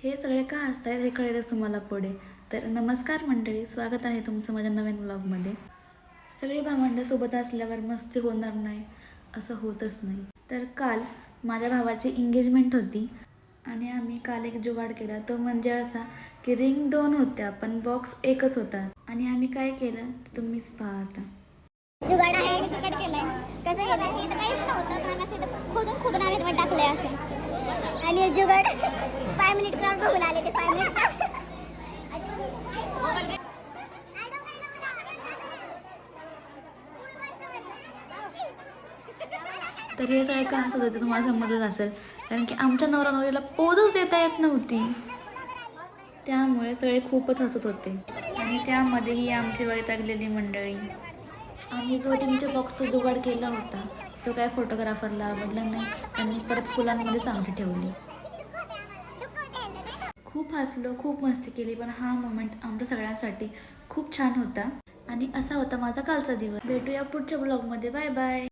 हे सगळे का असतात हे कळेलच तुम्हाला पुढे. तर नमस्कार मंडळी, स्वागत आहे तुमचं माझ्या नवीन व्लॉगमध्ये. सगळी भावंडं सोबत असल्यावर मस्ती होणार नाही असं होतच नाही. तर काल माझ्या भावाची एंगेजमेंट होती आणि आम्ही काल एक जुगाड केला. तो म्हणजे असा की रिंग 2 होत्या पण बॉक्स एकच होता. आणि आम्ही काय केलं तर तुम्हीच पहा आता. जुगाड आहे, जुगाड केलाय. कसं केलंय? इथं काहीच नव्हतं पण आम्ही असं खोदून खोदून आम्ही मध्ये टाकलंय असं. आणि जुगाड 5 मिनिट क्राउड बघून आले ते 5 मिनिट. तर हे सगळे का हसत होते तुम्हाला समजलं असेल, कारण की आमच्या नवरा नवरीला पोजच देता येत नव्हती, त्यामुळे सगळे खूपच हसत होते. आणि त्यामध्येही आमची वैतागलेली मंडळी. आम्ही जो रिंगच्या बॉक्सचा जुगाड केला होता तो काय फोटोग्राफरला आवडला नाही. त्यांनी परत फुलांमध्ये चांगली ठेवली. खूप हसलो, खूप मस्ती केली, पण हा मोमेंट आमच्या सगळ्यांसाठी खूप छान होता. आणि असा होता माझा कालचा दिवस. भेटूया पुढच्या ब्लॉगमध्ये. Bye bye.